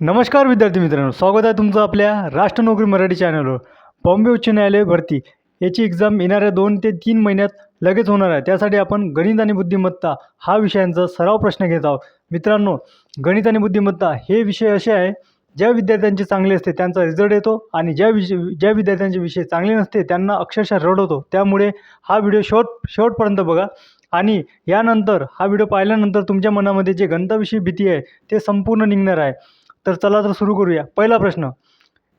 नमस्कार विद्यार्थी मित्रांनो, स्वागत आहे तुमचं आपल्या राष्ट्र नोकरी मराठी चॅनलवर. बॉम्बे उच्च न्यायालय भरती याची एक्झाम येणाऱ्या 2 ते 3 महिन्यात लगेच होणार आहे. त्यासाठी आपण गणित आणि बुद्धिमत्ता हा विषयांचा सराव प्रश्न घेत आहोत. मित्रांनो, गणित आणि बुद्धिमत्ता हे विषय असे आहे, ज्या विद्यार्थ्यांचे चांगले असते त्यांचा रिझल्ट येतो आणि ज्या विद्यार्थ्यांचे विषय चांगले नसते त्यांना अक्षरशः रड होतो. त्यामुळे हा व्हिडिओ शेवटपर्यंत बघा आणि यानंतर हा व्हिडिओ पाहिल्यानंतर तुमच्या मनामध्ये जे गणिताविषयी भीती आहे ते संपूर्ण निघणार आहे. तर चला तर सुरू करूया. पहिला प्रश्न,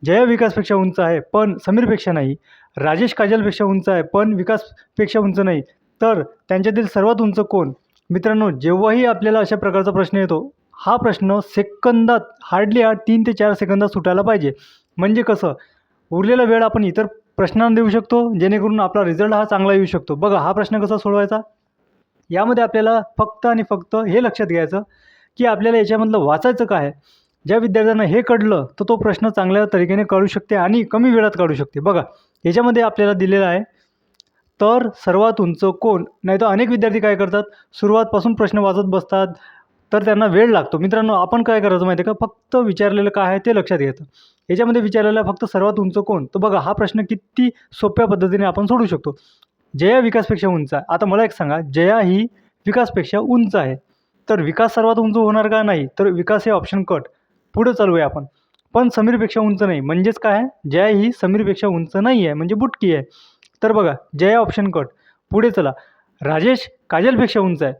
जया विकासपेक्षा उंच आहे पण समीरपेक्षा नाही. राजेश काजलपेक्षा उंच आहे पण विकासपेक्षा उंच नाही. तर त्यांच्यातील सर्वात उंच कोण? मित्रांनो, जेव्हाही आपल्याला अशा प्रकारचा प्रश्न येतो, हा प्रश्न सेकंदात हार्डली 3 ते 4 सेकंदात सुटायला पाहिजे. म्हणजे कसं, उरलेला वेळ आपण इतर प्रश्नांना देऊ शकतो जेणेकरून आपला रिझल्ट हा चांगला येऊ शकतो. बघा, हा प्रश्न कसा सोडवायचा? यामध्ये आपल्याला फक्त आणि फक्त हे लक्षात घ्यायचं की आपल्याला याच्यामधलं वाचायचं काय आहे. ज्या विद्यार्थ्यांना हे कळलं तर तो प्रश्न चांगल्या तरीकेने काढू शकते आणि कमी वेळात काढू शकते. बघा, याच्यामध्ये आपल्याला दिलेलं आहे, तर सर्वात उंच कोण? नाही तर अनेक विद्यार्थी काय करतात, सुरुवातपासून प्रश्न वाचत बसतात, तर त्यांना वेळ लागतो. मित्रांनो, आपण काय करायचं माहिती आहे का, फक्त विचारलेलं काय आहे ते लक्षात घ्यायचं. याच्यामध्ये विचारलेलं आहे फक्त सर्वात उंच कोण. तर बघा, हा प्रश्न किती सोप्या पद्धतीने आपण सोडू शकतो. जया विकासपेक्षा उंच आहे. आता मला एक सांगा, जया ही विकासपेक्षा उंच आहे, तर विकास सर्वात उंच होणार का? नाही. तर विकास हे ऑप्शन कट. पुढे चालूया आपण. पण समीरपेक्षा उंच नाही, म्हणजेच काय आहे, जया ही समीरपेक्षा उंच नाही आहे, म्हणजे बुटकी आहे. तर बघा, जया ऑप्शन कट. पुढे चला, राजेश काजलपेक्षा उंच आहे.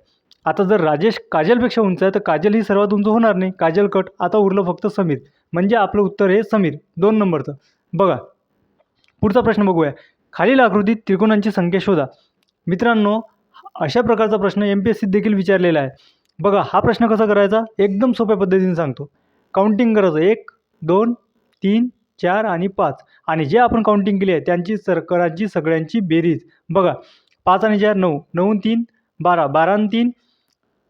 आता जर राजेश काजलपेक्षा उंच आहे तर काजल ही सर्वात उंच होणार नाही, काजल कट. आता उरलं फक्त समीर, म्हणजे आपलं उत्तर हे समीर 2 नंबरचं. बघा, पुढचा प्रश्न बघूया. खालील आकृतीत त्रिकोणांची संख्या शोधा. मित्रांनो, अशा प्रकारचा प्रश्न MPSCत देखील विचारलेला आहे. बघा, हा प्रश्न कसा करायचा, एकदम सोप्या पद्धतीने सांगतो. काउंटिंग करायचं, 1 2 3 4 आणि 5, आणि जे आपण काउंटिंग केली आहे त्यांची करायची सगळ्यांची बेरीज. बघा, 5 आणि 4 9, 9 आणि 3 12, 12 आणि 3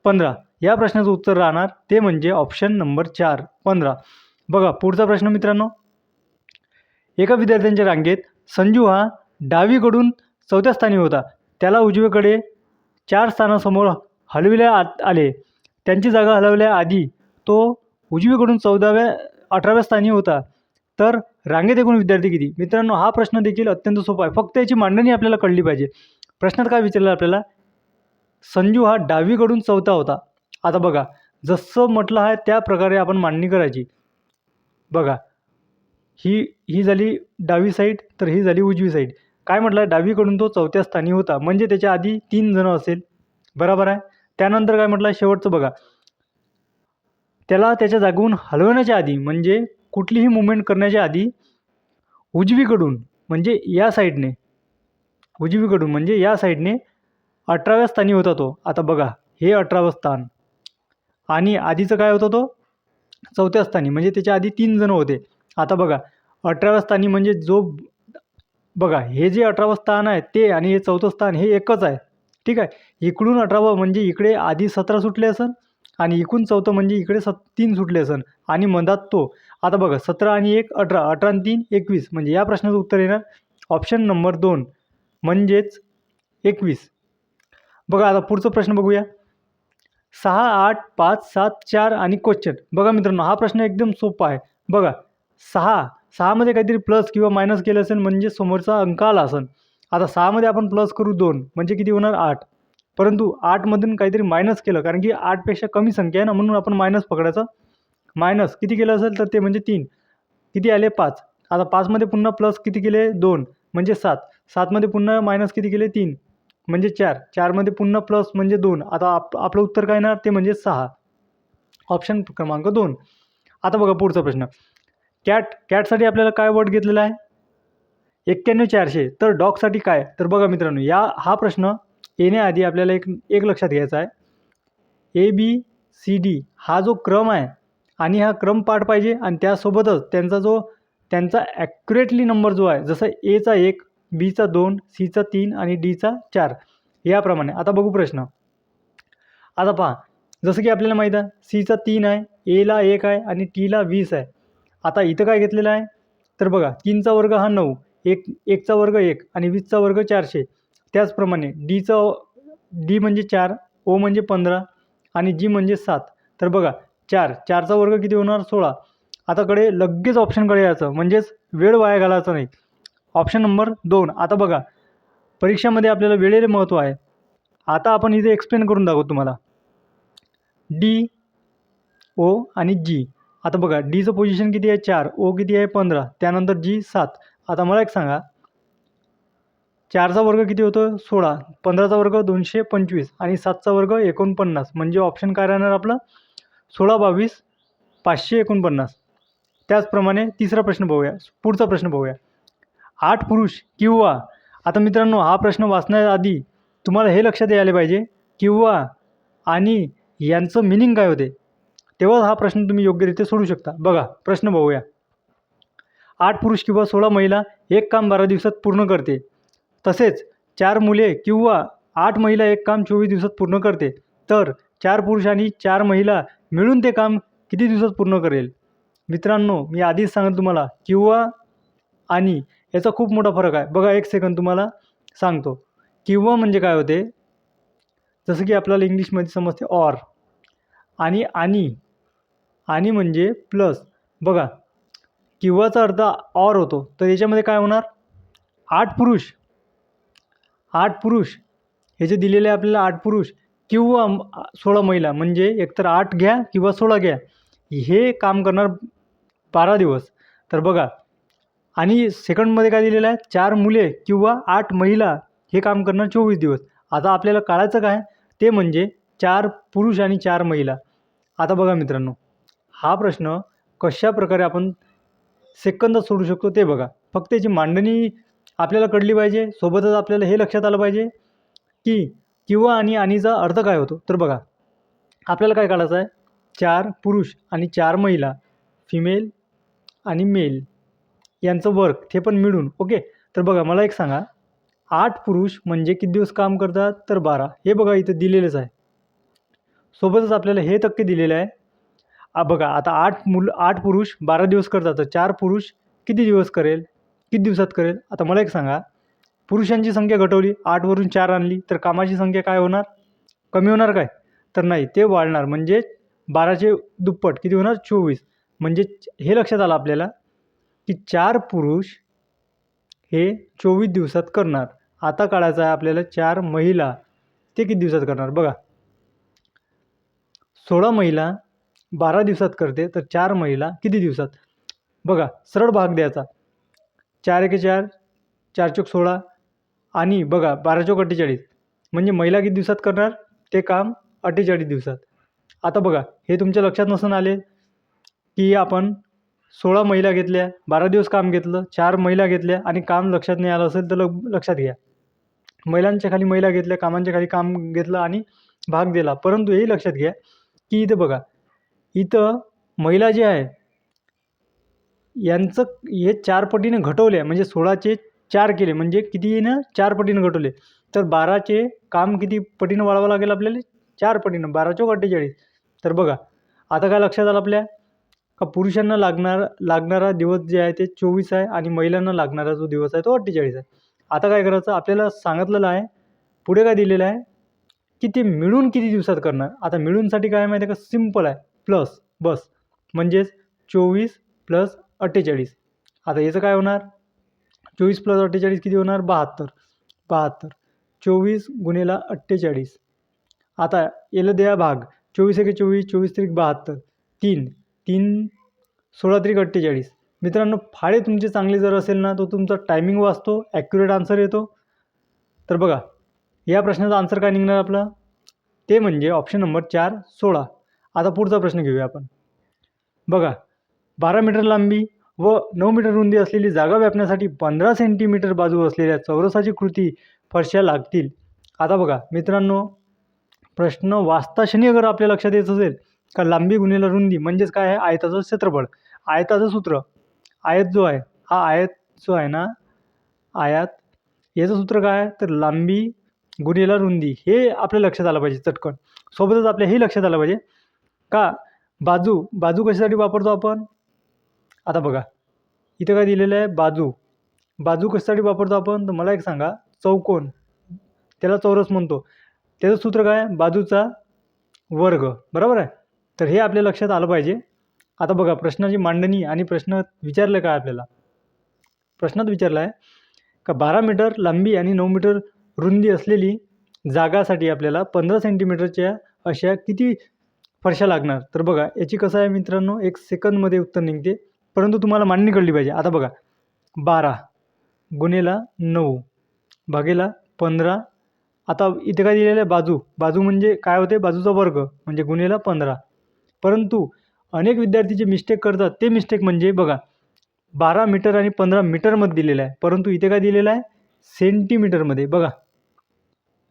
15. या प्रश्नाचं उत्तर राहणार ते म्हणजे ऑप्शन नंबर 4 15. बघा, पुढचा प्रश्न मित्रांनो, एका विद्यार्थ्यांच्या रांगेत संजू हा डावीकडून 4थ्या स्थानी होता. त्याला उजवीकडे 4 स्थानासमोर हलविण्यात आले. त्यांची जागा हलवल्याआधी तो उजवीकडून 18व्या स्थानी होता. तर रांगेत एकूण विद्यार्थी किती? मित्रांनो, हा प्रश्न देखील अत्यंत सोपा आहे. फक्त याची मांडणी आपल्याला कळली पाहिजे. प्रश्नात काय विचारलं आपल्याला, संजू हा डावीकडून 4था होता. आता बघा, जसं म्हटलं आहे त्या प्रकारे आपण मांडणी करायची. बघा, ही झाली डावी साईड, तर ही झाली उजवी साईड. काय म्हटलं आहे, डावीकडून तो 4थ्या स्थानी होता, म्हणजे त्याच्या आधी 3 जणं असेल, बरोबर आहे. त्यानंतर काय म्हटलं आहे, शेवटचं बघा, त्याला त्याच्या जागेहून हलवण्याच्या आधी, म्हणजे कुठलीही मूवमेंट करण्याच्या आधी उजवीकडून म्हणजे या साईडने, उजवीकडून म्हणजे या साईडने 18व्या स्थानी होता तो. आता बघा, हे 18वं स्थान आणि आधीचं काय होतं, तो 4थ्या स्थानी, म्हणजे त्याच्या आधी 3 जणं होते. आता बघा, 18व्या स्थानी म्हणजे जो, बघा, हे जे 18वं स्थान आहे ते आणि हे 4थं स्थान हे एकच आहे, ठीक आहे. इकडून 18वं म्हणजे इकडे आधी 17 सुटले असन आणि इकडून 4थं म्हणजे इकडे 3 सुटले असन आणि मधात तो. आता बघा, 17 आणि 1 18, 18 आणि 3 21, म्हणजे या प्रश्नाचं उत्तर येणार ऑप्शन नंबर 2 म्हणजेच 21. बघा, आता पुढचा प्रश्न बघूया. 6 8 5 7 4 आणि क्वेश्चन. बघा मित्रांनो, हा प्रश्न एकदम सोपा आहे. बघा, 6मध्ये काहीतरी प्लस किंवा मायनस केलं असेल म्हणजे समोरचा अंक आला असेल. आता 6मध्ये आपण प्लस करू 2 म्हणजे किती होणार 8. परंतु 8मधून काहीतरी मायनस केलं, कारण की 8पेक्षा कमी संख्या आहे ना, म्हणून आपण मायनस पकडायचं. मायनस किती केलं असेल तर ते म्हणजे 3, किती आले 5. आता 5मध्ये पुन्हा प्लस किती केले 2 म्हणजे 7. 7मध्ये पुन्हा मायनस किती केले 3 म्हणजे 4. 4मध्ये पुन्हा प्लस म्हणजे 2. आता आपलं उत्तर काय येणार ते म्हणजे 6, ऑप्शन क्रमांक 2. आता बघा, पुढचा प्रश्न, कॅटसाठी आपल्याला काय वर्ड घेतलेला आहे, 91400. तर डॉगसाठी काय? तर बघा मित्रांनो, हा प्रश्न येण्याआधी आपल्याला एक लक्षात घ्यायचा आहे, ABCD हा जो क्रम आहे आणि हा क्रम पाठ पाहिजे आणि त्यासोबतच त्यांचा ॲक्युरेटली नंबर जो आहे, जसं Aचा 1, Bचा 2, Cचा 3 आणि Dचा 4, याप्रमाणे. आता बघू प्रश्न. आता पहा, जसं की आपल्याला माहीत आहे Cचा 3 आहे, Aला 1 आहे आणि Tला 20 आहे. आता इथं काय घेतलेलं आहे, तर बघा, 3चा वर्ग हा 9, 1चा वर्ग 1 आणि 20चा वर्ग 400. त्याचप्रमाणे D म्हणजे 4, O म्हणजे 15 आणि G म्हणजे 7. तर बघा, 4चा वर्ग किती होणार 16. आताकडे लगेच ऑप्शनकडे यायचं, म्हणजेच वेळ वाया घालायचा नाही. Option number 2. आता बघा, परीक्षामध्ये आपल्याला वेळेला महत्त्व आहे. आता आपण इथे एक्सप्लेन करून दाखवतो तुम्हाला. डी, ओ आणि जी. आता बघा, डीचं पोझिशन किती आहे 4, ओ किती आहे 15, त्यानंतर जी 7. आता मला एक सांगा, 4चा वर्ग किती होतो 16, 15चा वर्ग 225 आणि 7चा वर्ग 49. म्हणजे ऑप्शन काय राहणार आपलं 16, 22, 549. त्याचप्रमाणे तिसरा प्रश्न पाहूया, पुढचा प्रश्न पाहूया. 8 पुरुष किंवा, आता मित्रांनो हा प्रश्न वाचण्याआधी तुम्हाला हे लक्षात यायला पाहिजे किंवा आणि यांचं मिनिंग काय होते, तेव्हा हा प्रश्न तुम्ही योग्यरित्या सोडू शकता. बघा प्रश्न पाहूया. 8 पुरुष किंवा 16 महिला एक काम 12 दिवसात पूर्ण करते. तसेच 4 मुले किंवा 8 महिला एक काम 24 दिवसात पूर्ण करते. तर 4 पुरुष आणि 4 महिला मिळून ते काम किती दिवसात पूर्ण करेल? मित्रांनो मी आधीच सांगितलं तुम्हाला, किंवा आणि याचा खूप मोठा फरक आहे. बघा एक सेकंद तुम्हाला सांगतो. किंवा म्हणजे काय होते, जसं की आपल्याला इंग्लिशमध्ये समजते ऑर, आणि म्हणजे प्लस. बघा किंवाचा अर्थ ऑर होतो, तर याच्यामध्ये काय होणार, 8 पुरुष हे जे दिलेले आहे आपल्याला 8 पुरुष किंवा 16 महिला, म्हणजे एकतर 8 घ्या किंवा 16 घ्या, हे काम करणार 12 दिवस. तर बघा, आणि सेकंडमध्ये काय दिलेलं आहे, 4 मुले किंवा 8 महिला हे काम करणार 24 दिवस. आता आपल्याला काढायचं काय, ते म्हणजे 4 पुरुष आणि 4 महिला. आता बघा मित्रांनो, हा प्रश्न कशा प्रकारे आपण सेकंदात सोडू शकतो ते बघा. फक्त याची मांडणी आपल्याला कळली पाहिजे. सोबतच आपल्याला हे लक्षात आलं पाहिजे की किंवा आणीचा अर्थ काय होतो. तर बघा, आपल्याला काय काढायचं आहे, 4 पुरुष आणि 4 महिला, फिमेल आणि मेल यांचं वर्क ते पण मिळून. ओके, तर बघा मला एक सांगा, 8 पुरुष म्हणजे किती दिवस काम करतात, तर 12. हे बघा इथं दिलेलंच आहे. सोबतच आपल्याला हे टक्के दिलेलं आहे. बघा आता 8 पुरुष 12 दिवस करतात, तर 4 पुरुष किती दिवस करेल, किती दिवसात करेल. आता मला एक सांगा, पुरुषांची संख्या घटवली, 8 वरून 4 आणली, तर कामाची संख्या काय होणार, कमी होणार काय, तर नाही, ते वाढणार. म्हणजे 12चे दुप्पट किती होणार 24. म्हणजे हे लक्षात आलं आपल्याला की 4 पुरुष हे 24 दिवसात करणार. आता काढायचं आहे आपल्याला 4 महिला, ते किती दिवसात करणार. बघा 16 महिला 12 दिवसात करते, तर 4 महिला किती दिवसात. बघा सरळ भाग द्यायचा, 4 एके 4, 4 चौक 16 आणि बघा 12 चौक 48. म्हणजे महिला किती दिवसात करणार ते काम, 48 दिवसात. आता बघा हे तुमच्या लक्षात नसून आले की आपण 16 महिला घेतल्या, 12 दिवस काम घेतलं, 4 महिला घेतल्या आणि काम लक्षात नाही आलं असेल तर लक्षात घ्या, महिलांच्या खाली महिला घेतल्या, कामांच्या खाली काम घेतलं आणि भाग दिला. परंतु हेही लक्षात घ्या की इथं बघा, इथं महिला जे आहे यांचं हे 4 पटीने घटवले, म्हणजे 16चे 4 केले, म्हणजे किती येणं 4 पटीने घटवले, तर 12चे काम किती पटीनं वाढवावं लागेल आपल्याला, 4 पटीनं, 12 चौक 48. तर बघा आता काय लक्षात आलं आपल्या, का पुरुषांना लागणारा दिवस जे आहे ते 24 आहे आणि महिलांना लागणारा जो दिवस आहे तो 48 आहे. आता काय करायचं, आपल्याला सांगितलेलं आहे, पुढे काय दिलेलं आहे की ते मिळून किती दिवसात करणार. आता मिळूनसाठी काय माहिती आहे का, सिम्पल आहे, प्लस बस, म्हणजेच 24 प्लस 48. आता याचं काय होणार, 24 प्लस 48 किती होणार 72. 24 गुणिले 48. आता याला द्या भाग, 24 एके 24, 24 त्रिक 72, 3 16 त्रिक 48. मित्रांनो फाळे तुमचे चांगले जर असेल ना, तो तुमचा टायमिंग वाचतो, ॲक्युरेट आन्सर येतो. तर बघा या प्रश्नाचा आन्सर काय निघणार आपला, ते म्हणजे ऑप्शन नंबर 4, 16. आता पुढचा प्रश्न घेऊया आपण. बघा 12 मीटर लांबी व 9 मीटर रुंदी असलेली जागा व्यापण्यासाठी 15 सेंटीमीटर बाजू असलेल्या चौरसाची कृती फरशा लागतील. आता बघा मित्रांनो, प्रश्न वाचता क्षणी अगर आपल्या लक्षात येत असेल का लांबी गुणिले रुंदी म्हणजेच काय आहे, आयताचं क्षेत्रफळ. आयताचं सूत्र, आयत जो आहे, हा आयत जो आहे ना, आयत याचं सूत्र काय आहे, तर लांबी गुणिले रुंदी. हे आपल्या लक्षात आलं पाहिजे चटकन. सोबतच आपल्या हे लक्षात आलं पाहिजे का बाजू कशासाठी वापरतो आपण. आता बघा इथं काय दिलेलं आहे, बाजू कशासाठी वापरतो आपण, तर मला एक सांगा, चौकोन त्याला चौरस म्हणतो, त्याचं सूत्र काय, बाजूचा वर्ग, बरोबर आहे. तर हे आपल्या लक्षात आलं पाहिजे आता बघा प्रश्नाची मांडणी आणि प्रश्न विचारलं काय आपल्याला. प्रश्नात विचारला आहे का 12 मीटर लांबी आणि 9 मीटर रुंदी असलेली जागासाठी आपल्याला 15 सेंटीमीटरच्या अशा किती फरशा लागणार. तर बघा याची कसं आहे मित्रांनो, 1 सेकंदमध्ये उत्तर निघते, परंतु तुम्हाला मांडणी कळली पाहिजे. आता बघा 12 गुणेला 9 भागेला 15. आता इथे काय दिलेलं आहे, बाजू म्हणजे काय होते, बाजूचा वर्ग म्हणजे गुणेला 15. परंतु अनेक विद्यार्थी जे मिस्टेक करतात ते मिस्टेक म्हणजे बघा 12 मीटर आणि 15 मीटरमध्ये दिलेलं आहे, परंतु इथे काय दिलेलं आहे सेंटीमीटरमध्ये. बघा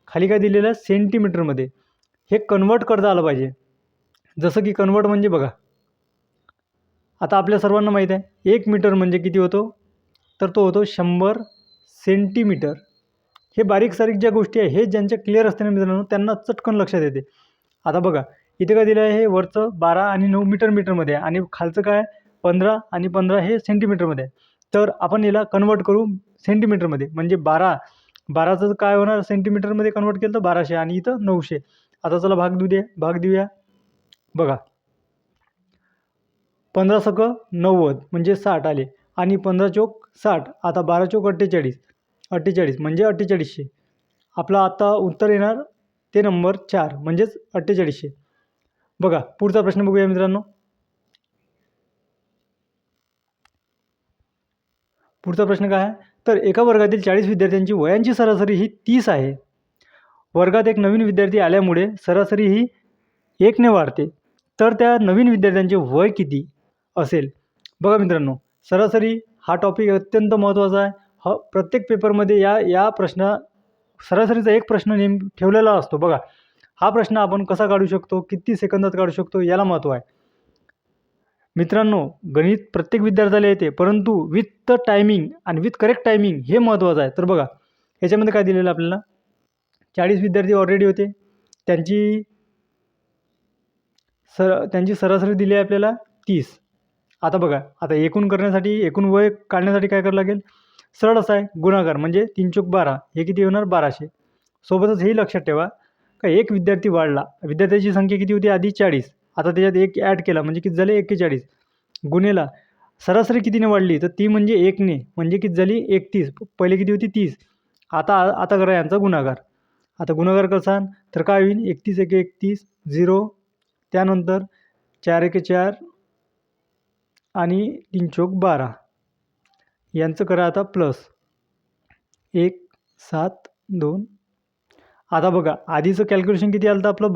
खाली काय दिलेलं आहे सेंटीमीटरमध्ये. हे कन्वर्ट करता आलं पाहिजे. जसं की कन्वर्ट म्हणजे बघा आता आपल्या सर्वांना माहीत आहे 1 मीटर म्हणजे किती होतो, तर तो होतो 100 सेंटीमीटर. हे बारीक सारीक ज्या गोष्टी आहे हे ज्यांच्या क्लिअर असते ना मित्रांनो त्यांना चटकन लक्षात येते. आता बघा इथे काय दिलं आहे, हे वरचं 12 आणि 9 मीटरमध्ये आहे आणि खालचं काय 15 आणि 15 हे सेंटीमीटरमध्ये आहे. तर आपण याला कन्वर्ट करू सेंटीमीटरमध्ये, म्हणजे 12चं काय होणार सेंटीमीटरमध्ये कन्वर्ट केलं तर 1200 आणि इथं 900. आता चला भाग देऊया. बघा 15 सक 90 म्हणजे 60 आले आणि 15 चोक 60. आता 12 चोक 48 म्हणजे 4800. आपला आता उत्तर येणार ते नंबर 4 म्हणजेच 4800. बघा पुढचा प्रश्न बघूया मित्रांनो. पुढचा प्रश्न काय आहे, तर एका वर्गातील 40 विद्यार्थ्यांची वयांची सरासरी ही 30 आहे. वर्गात एक नवीन विद्यार्थी आल्यामुळे सरासरी ही 1ने वाढते. तर त्या नवीन विद्यार्थ्यांचे वय किती असेल. बघा मित्रांनो सरासरी हा टॉपिक अत्यंत महत्त्वाचा आहे. प्रत्येक पेपरमध्ये या सरासरीचा एक प्रश्न ठेवलेला असतो. बघा हा प्रश्न आपण कसा काढू शकतो, किती सेकंदात काढू शकतो, याला महत्त्व आहे. मित्रांनो गणित प्रत्येक विद्यार्थ्याला येते, परंतु विथ द टायमिंग आणि विथ करेक्ट टायमिंग हे महत्त्वाचं आहे. तर बघा याच्यामध्ये काय दिलेलं आपल्याला, 40 विद्यार्थी ऑलरेडी होते, त्यांची सरासरी दिली आहे आपल्याला 30. आता बघा आता एकूण वय काढण्यासाठी काय करावं लागेल, सरळ असं आहे गुणाकार म्हणजे 3 चोक 12 हे किती होणार 1200. सोबतच हेही लक्षात ठेवा का एक विद्यार्थी वाढला, विद्यार्थ्याची संख्या किती होती आधी 40, आता त्याच्यात एक ॲड केला म्हणजे किती झाले 41 गुणेला सरासरी कितीने वाढली, तर ती म्हणजे 1ने म्हणजे किती झाली 31. पहिले किती होती 30. आता करा यांचा गुणाकार. आता गुणाकार कसा तर काय होईल 31 1 31 0, त्यानंतर 4 1 4 आणि 3 चोक 12 यांचं करा आता प्लस 1 7 2. आता बघा आधीचं कॅल्क्युलेशन किती आलं तर आपलं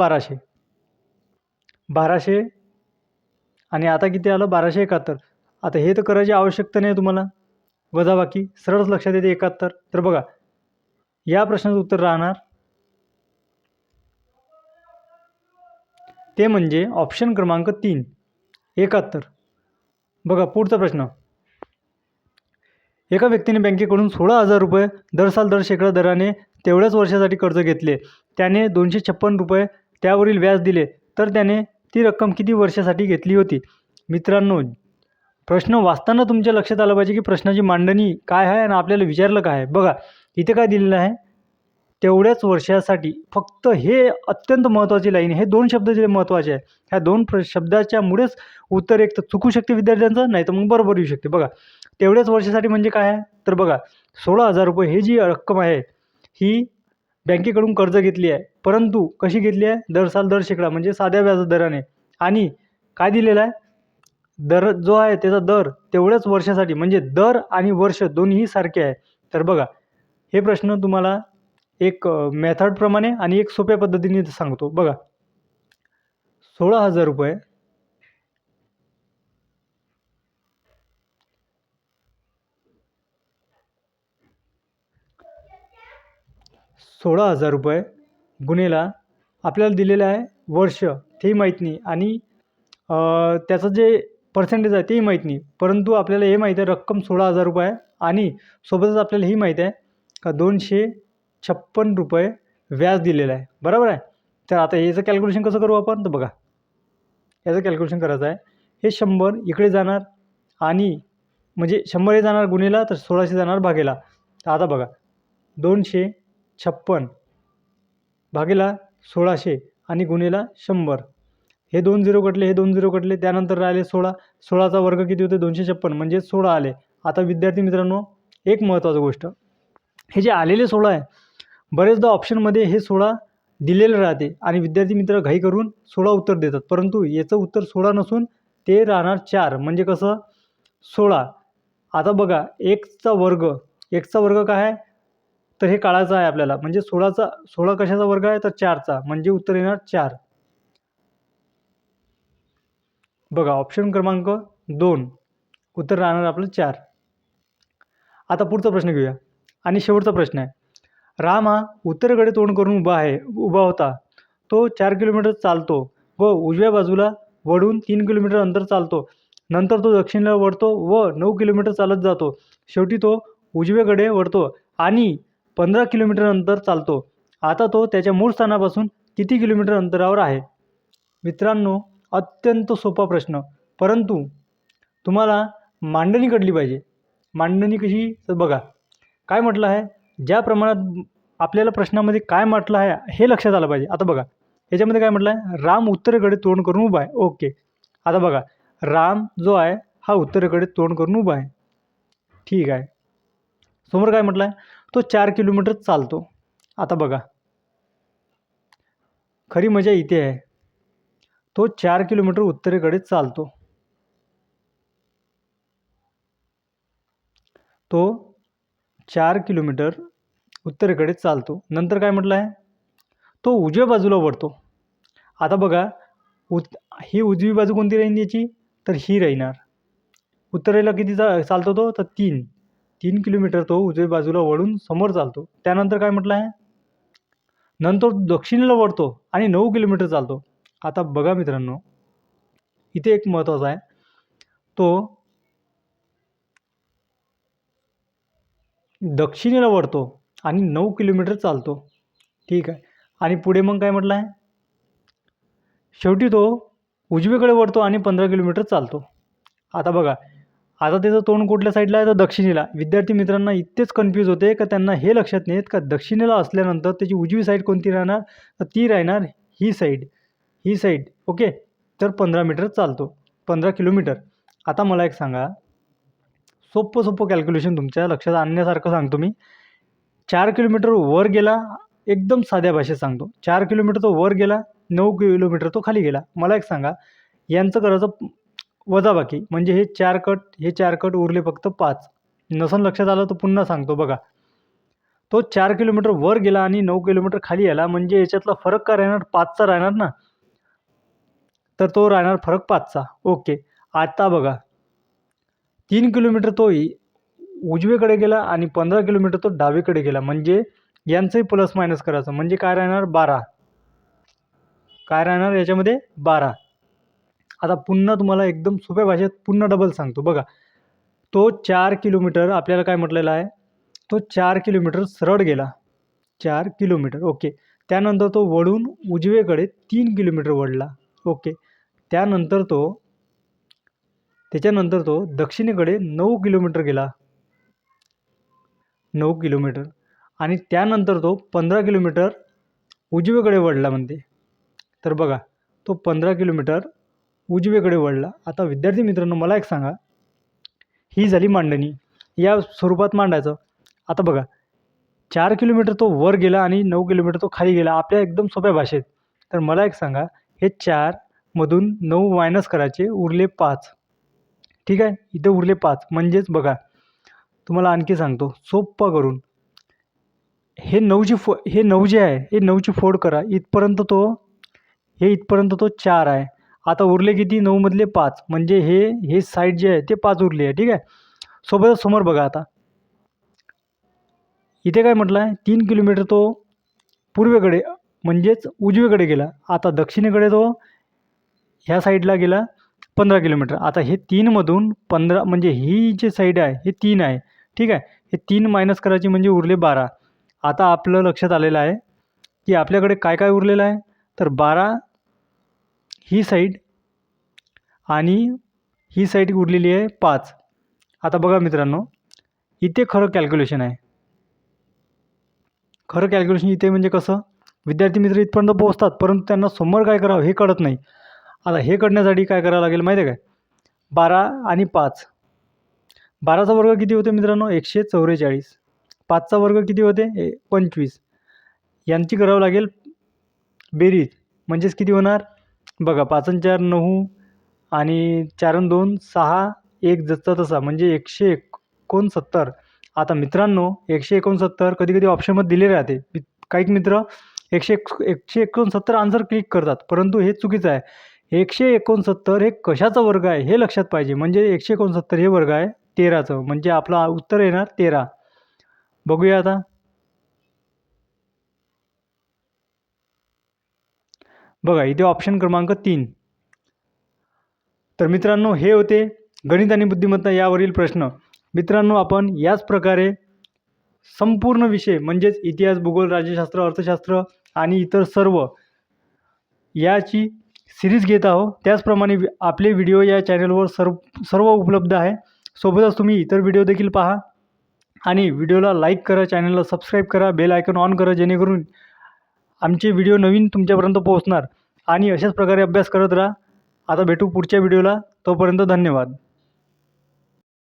1200 आणि आता किती आलं 1271. आता हे तर करायची आवश्यकता नाही तुम्हाला, वजाबाकी सरळच लक्षात येते 71. तर बघा या प्रश्नाचं उत्तर राहणार ते म्हणजे ऑप्शन क्रमांक 3 71. बघा पुढचा प्रश्न, एका व्यक्तीने बँकेकडून 16,000 रुपये दर 1% दराने तेवढ्याच वर्षासाठी कर्ज घेतले. त्याने 256 रुपये त्यावरील व्याज दिले, तर त्याने ती रक्कम किती वर्षासाठी घेतली होती. मित्रांनो प्रश्न वाचताना तुमच्या लक्षात आलं पाहिजे की प्रश्नाची मांडणी काय आहे आणि आपल्याला विचारलं काय आहे. बघा इथे काय दिलेलं आहे, तेवढ्याच वर्षासाठी. फक्त हे अत्यंत महत्त्वाची लाईन, हे 2 शब्द जे महत्त्वाचे आहे, ह्या 2 शब्दाच्यामुळेच उत्तर एक तर चुकू शकते विद्यार्थ्यांचं, नाही तर मग बरोबर येऊ शकते. बघा तेवढ्याच वर्षासाठी म्हणजे काय आहे, तर बघा 16,000 रुपये ही जी रक्कम आहे ही बँकेकडून कर्ज घेतली आहे, परंतु कशी घेतली आहे दर 1% म्हणजे साध्या व्याजदराने. आणि काय दिलेलं आहे दर जो आहे त्याचा दर तेवढ्याच वर्षासाठी, म्हणजे दर आणि वर्ष दोन्ही सारखे आहे. तर बघा हे प्रश्न तुम्हाला एक मेथडप्रमाणे आणि एक सोप्या पद्धतीने सांगतो. बघा 16,000 रुपये गुणेला आपल्याला दिलेलं आहे वर्ष तेही माहीत नाही आणि त्याचं जे पर्सेंटेज आहे तेही माहीत नाही, परंतु आपल्याला हे माहीत आहे रक्कम 16,000 रुपये आहे आणि सोबतच आपल्याला ही माहीत आहे का 256 रुपये व्याज दिलेलं आहे. बरोबर आहे. तर आता याचं कॅल्क्युलेशन कसं करू आपण, तर बघा याचं कॅल्क्युलेशन करायचं आहे. हे 100 इकडे जाणार आणि म्हणजे 100 हे जाणार गुणेला, तर 1600 जाणार भागेला. तर आता बघा 256 भागेला 1600 आणि गुणेला 100 हे 2 झिरो कटले, हे 2 झिरो कटले, त्यानंतर राहिले 16. 16चा वर्ग किती होते? 256 म्हणजे 16 आले. आता विद्यार्थी मित्रांनो, एक महत्त्वाची गोष्ट, हे जे आलेले 16 आहे, बरेचदा ऑप्शनमध्ये हे 16 दिलेलं राहते आणि विद्यार्थी मित्र घाई करून 16 उत्तर देतात, परंतु याचं उत्तर 16 नसून ते राहणार 4. म्हणजे कसं? 16. आता बघा, एक्सचा वर्ग काय आहे? तर हे काढायचं आहे आपल्याला. म्हणजे 16 कशाचा वर्ग आहे? तर 4चा. म्हणजे उत्तर येणार 4. बघा, ऑप्शन क्रमांक 2 उत्तर राहणार आपलं 4. आता पुढचा प्रश्न घेऊया आणि शेवटचा प्रश्न आहे. राम हा उत्तरेकडे तोंड करून उभा होता. तो 4 किलोमीटर चालतो व उजव्या बाजूला वळून 3 किलोमीटर अंतर चालतो. नंतर तो दक्षिणेला वळतो व 9 किलोमीटर चालत जातो. शेवटी तो उजवीकडे वळतो आणि 15 किलोमीटर अंतर चालतो. आता तो त्याच्या मूळ स्थानापासून किती किलोमीटर अंतरावर आहे? मित्रांनो, अत्यंत सोपा प्रश्न, परंतु तुम्हाला मांडणी कळली पाहिजे. मांडणी कशी? तर बघा, काय म्हटलं आहे, ज्या प्रमाणात आपल्याला प्रश्नामध्ये काय म्हटलं आहे हे लक्षात आलं पाहिजे. आता बघा, याच्यामध्ये काय म्हटलं आहे? राम उत्तरेकडे तोंड करून उभा आहे. ओके. आता बघा, राम जो आहे हा उत्तरेकडे तोंड करून उभा आहे. ठीक आहे. समोर काय म्हटलं आहे? तो 4 किलोमीटर चालतो. आता बघा, खरी मजा इथे आहे. तो 4 किलोमीटर उत्तरेकडे चालतो. तो 4 किलोमीटर उत्तरेकडे चालतो. नंतर काय म्हटलं आहे? तो उजव्या बाजूला वळतो. आता बघा, ही उजवी बाजू कोणती राहील याची? तर ही राहणार. उत्तरेला किती चालतो तो? तर 3 किलोमीटर तो उजव्या बाजूला वळून समोर चालतो. त्यानंतर काय म्हटलं आहे? नंतर दक्षिणेला वळतो आणि 9 किलोमीटर चालतो. आता बघा मित्रांनो, इथे एक महत्त्वाचं आहे. तो दक्षिणेला वळतो आणि 9 किलोमीटर चालतो. ठीक आहे. आणि पुढे मग काय म्हटलं आहे? शेवटी तो उजवीकडे वळतो आणि 15 किलोमीटर चालतो. आता बघा, आता त्याचं तोंड कुठल्या साईडला आहे? तर दक्षिणेला. विद्यार्थी मित्रांना इतकेच कन्फ्यूज होते का त्यांना हे लक्षात नाही येत का दक्षिणेला असल्यानंतर त्याची उजवी साईड कोणती राहणार? तर ती राहणार ही साईड. ओके. तर 15 मीटर चालतो, 15 किलोमीटर. आता मला एक सांगा, सोपं कॅल्क्युलेशन तुमच्या लक्षात आणण्यासारखं सांगतो मी. 4 किलोमीटर वर गेला, एकदम साध्या भाषेत सांगतो. 4 किलोमीटर तो वर गेला, 9 किलोमीटर तो खाली गेला. मला एक सांगा, यांचं करायचं वजाबाकी. म्हणजे हे 4 कट उरले फक्त 5. नसन लक्षात आलं तर पुन्हा सांगतो. बघा, तो 4 किलोमीटर वर गेला आणि 9 किलोमीटर खाली आला, म्हणजे याच्यातला फरक काय राहणार? 5चा राहणार ना. तर तो राहणार फरक 5चा. ओके. आता बघा, 3 किलोमीटर तो उजवीकडे गेला आणि 15 किलोमीटर तो डावीकडे गेला. म्हणजे यांचंही प्लस मायनस करायचं. म्हणजे काय राहणार? 12. काय राहणार याच्यामध्ये? 12. आता पुन्हा तुम्हाला एकदम सोप्या भाषेत पुन्हा डबल सांगतो. बघा, तो 4 किलोमीटर आपल्याला काय म्हटलेला आहे? तो 4 किलोमीटर सरळ गेला. 4 किलोमीटर. ओके. त्यानंतर तो वळून उजवीकडे 3 किलोमीटर वळला. ओके. त्याच्यानंतर तो दक्षिणेकडे 9 किलोमीटर गेला. 9 किलोमीटर. आणि त्यानंतर तो 15 किलोमीटर उजवीकडे वळला म्हणते. तर बघा, तो 15 किलोमीटर उजवीकडे वळला. आता विद्यार्थी मित्रांनो, मला एक सांगा, ही झाली मांडणी. या स्वरूपात मांडायचं. आता बघा, 4 किलोमीटर तो वर गेला आणि 9 किलोमीटर तो खाली गेला, आपल्या एकदम सोप्या भाषेत. तर मला एक सांगा, हे 4 मधून 9 मायनस करायचे, उरले 5. ठीक आहे. इथे उरले 5. म्हणजेच बघा, तुम्हाला आणखी सांगतो सोप्पं करून. हे 9 जे आहे, हे 9ची फोड करा. इथपर्यंत तो 4 आहे. आता उरले किती? 9 मधले 5. म्हणजे हे साईड जे आहे ते 5 उरली आहे. ठीक आहे. सोबतच समोर बघा, आता इथे काय म्हटलं आहे? 3 किलोमीटर तो पूर्वेकडे म्हणजेच उजवीकडे गेला. आता दक्षिणेकडे तो ह्या साईडला गेला 15 किलोमीटर. आता हे 3मधून 15 म्हणजे ही जी साईड आहे हे 3 आहे. ठीक आहे. हे 3 मायनस करायचे म्हणजे उरले 12. आता आपलं लक्षात आलेलं आहे की आपल्याकडे काय काय उरलेलं आहे? तर 12 ही साईड आणि ही साईड उरलेली आहे 5. आता बघा मित्रांनो, इथे खरं कॅल्क्युलेशन आहे. खरं कॅल्क्युलेशन इथे म्हणजे कसं? विद्यार्थी मित्र इथपर्यंत पोहोचतात, परंतु त्यांना समोर काय करावं हे कळत नाही. आता हे करण्यासाठी काय करावं लागेल माहिती आहे काय? 12 आणि 5, 12चा वर्ग किती होते मित्रांनो? 144. 5चा वर्ग किती होते? 25. यांची करावं लागेल बेरीज, म्हणजेच किती होणार? बघा, 5 आणि 4 9 आणि 4 आणि 2 6, 1 जसा तसा म्हणजे 169. आता मित्रांनो 169 कधी-कधी ऑप्शनमध्ये दिले राहते. काही मित्र 169 आन्सर क्लिक करतात, परंतु हे चुकीचं आहे. 169 हे कशाचा वर्ग आहे हे लक्षात पाहिजे. म्हणजे 169 हे वर्ग आहे 13चं, म्हणजे आपलं उत्तर येणार 13. बघूया आता. बघा इथे ऑप्शन क्रमांक 3. तर मित्रांनो हे होते गणित आणि बुद्धिमत्ता यावरील प्रश्न. मित्रांनो आपण याच प्रकारे संपूर्ण विषय म्हणजेच इतिहास, भूगोल, राज्यशास्त्र, अर्थशास्त्र आणि इतर सर्व याची सिरीज घेत आहोत. त्याचप्रमाणे आपले व्हिडिओ या चॅनलवर सर्व उपलब्ध आहे. सोबतच तुम्ही इतर व्हिडिओ देखील पहा आणि व्हिडिओला लाईक करा, चॅनलला सबस्क्राईब करा, बेल आयकॉन ऑन करा, जेणेकरून आमचे व्हिडिओ नवीन तुमच्यापर्यंत पोहोचणार. आणि अशाच प्रकारे अभ्यास करत राहा. आता भेटू पुढच्या व्हिडिओला. तोपर्यंत धन्यवाद.